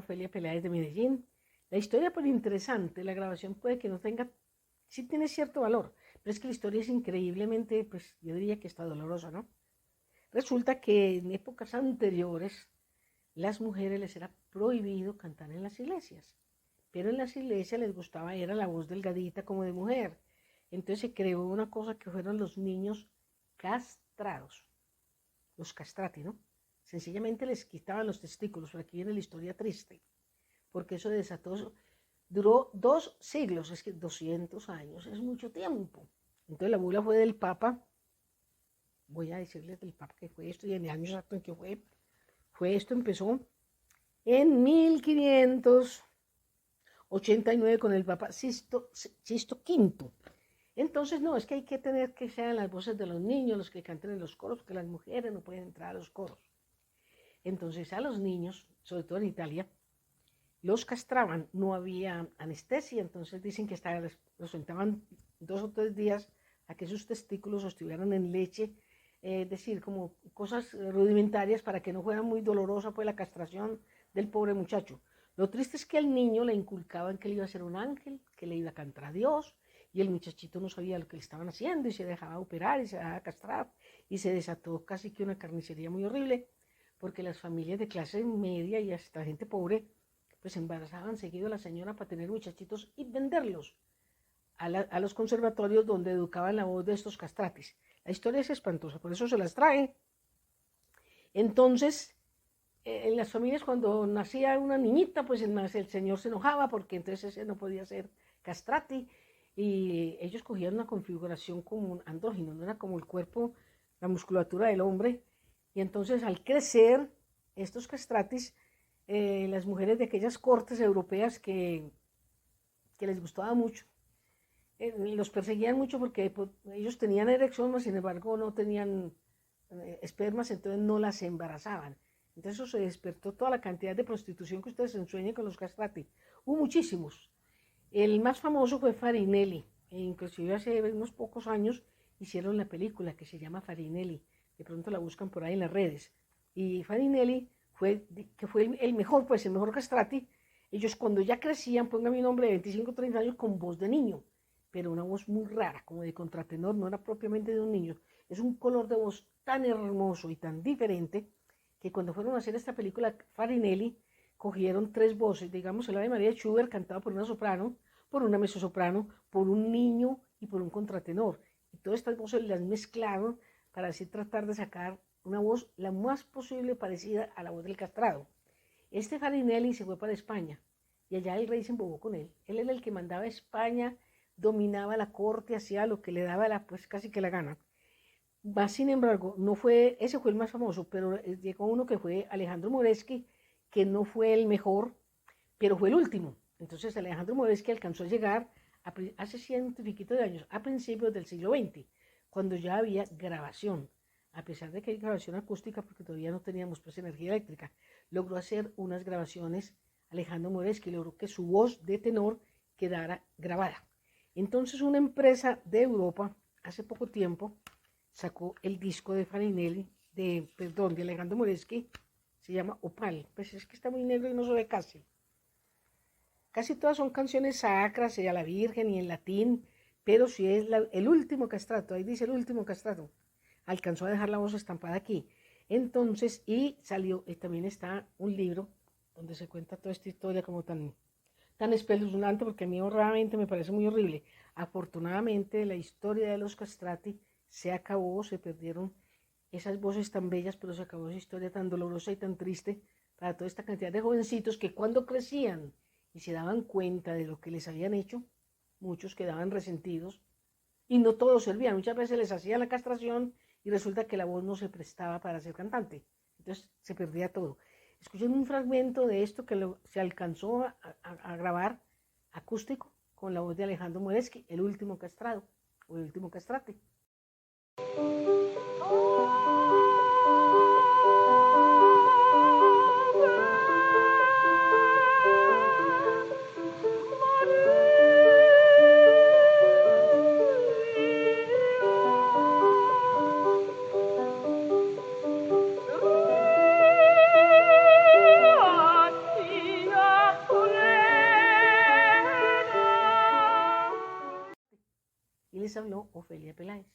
Ofelia Peláez de Medellín. La historia pues interesante, la grabación puede que no tenga, sí tiene cierto valor, pero es que la historia es increíblemente, pues yo diría que está dolorosa, ¿no? Resulta que en épocas anteriores las mujeres les era prohibido cantar en las iglesias, pero en las iglesias les gustaba, era la voz delgadita como de mujer. Entonces se creó una cosa que fueron los niños castrados, los castrati, ¿no? Sencillamente les quitaban los testículos, pero aquí viene la historia triste, porque eso desató, duró 2 siglos, es que 200 años es mucho tiempo. Entonces la bula fue del Papa, voy a decirles del Papa que fue esto y en el año exacto en que fue esto, empezó en 1589 con el Papa Sisto V. Entonces, no, es que hay que tener que sean las voces de los niños los que canten en los coros, porque las mujeres no pueden entrar a los coros. Entonces, a los niños, sobre todo en Italia, los castraban, no había anestesia, entonces dicen que los sentaban 2 o 3 días a que sus testículos estuvieran en leche, es decir, como cosas rudimentarias para que no fuera muy dolorosa pues la castración del pobre muchacho. Lo triste es que al niño le inculcaban que él iba a ser un ángel, que le iba a cantar a Dios, y el muchachito no sabía lo que le estaban haciendo y se dejaba operar y se dejaba castrar y se desató casi que una carnicería muy horrible, porque las familias de clase media y hasta gente pobre pues embarazaban seguido a la señora para tener muchachitos y venderlos a los conservatorios donde educaban la voz de estos castratis. La historia es espantosa, por eso se las trae. Entonces, en las familias cuando nacía una niñita, pues el señor se enojaba porque entonces ese no podía ser castrati y ellos cogían una configuración como un andrógino, no era como el cuerpo, la musculatura del hombre. Y entonces al crecer estos castratis, las mujeres de aquellas cortes europeas que les gustaba mucho, los perseguían mucho porque pues, ellos tenían erección, mas sin embargo no tenían espermas, entonces no las embarazaban. Entonces eso se despertó toda la cantidad de prostitución que ustedes ensueñan con los castrati. Hubo muchísimos. El más famoso fue Farinelli, e inclusive hace unos pocos años hicieron la película que se llama Farinelli. De pronto la buscan por ahí en las redes. Y Farinelli que fue el mejor, pues el mejor castrati. Ellos cuando ya crecían, póngame un hombre de 25 o 30 años con voz de niño, pero una voz muy rara, como de contratenor, no era propiamente de un niño. Es un color de voz tan hermoso y tan diferente que cuando fueron a hacer esta película, Farinelli, cogieron 3 voces, digamos, el Ave María de Schubert cantado por una soprano, por una mezzosoprano, por un niño y por un contratenor. Y todas estas voces las mezclaron para así tratar de sacar una voz la más posible parecida a la voz del castrado. Este Farinelli se fue para España y allá el rey se embobó con él. Él era el que mandaba a España, dominaba la corte, hacía lo que le daba pues casi que la gana. Más sin embargo, no fue, ese fue el más famoso, pero llegó uno que fue Alejandro Moreschi, que no fue el mejor, pero fue el último. Entonces Alejandro Moreschi alcanzó a llegar hace ciento y piquito de años, a principios del siglo XX, cuando ya había grabación. A pesar de que hay grabación acústica, porque todavía no teníamos pues energía eléctrica, logró hacer unas grabaciones, Alejandro Moreschi logró que su voz de tenor quedara grabada. Entonces una empresa de Europa, hace poco tiempo, sacó el disco de Farinelli, de Alejandro Moreschi, se llama Opal, pues es que está muy negro y no se ve casi. Casi todas son canciones sacras y a la Virgen y en latín, pero si es el último castrato, ahí dice el último castrato, alcanzó a dejar la voz estampada aquí. Entonces, y salió, también está un libro donde se cuenta toda esta historia como tan espeluznante, porque a mí realmente me parece muy horrible. Afortunadamente, la historia de los castrati se acabó, se perdieron esas voces tan bellas, pero se acabó esa historia tan dolorosa y tan triste para toda esta cantidad de jovencitos que cuando crecían y se daban cuenta de lo que les habían hecho, muchos quedaban resentidos y no todos servían. Muchas veces les hacían la castración y resulta que la voz no se prestaba para ser cantante. Entonces se perdía todo. Escuchen un fragmento de esto que se alcanzó a grabar acústico con la voz de Alejandro Moreschi, el último castrado o el último castrate. y les habló Ofelia Peláez.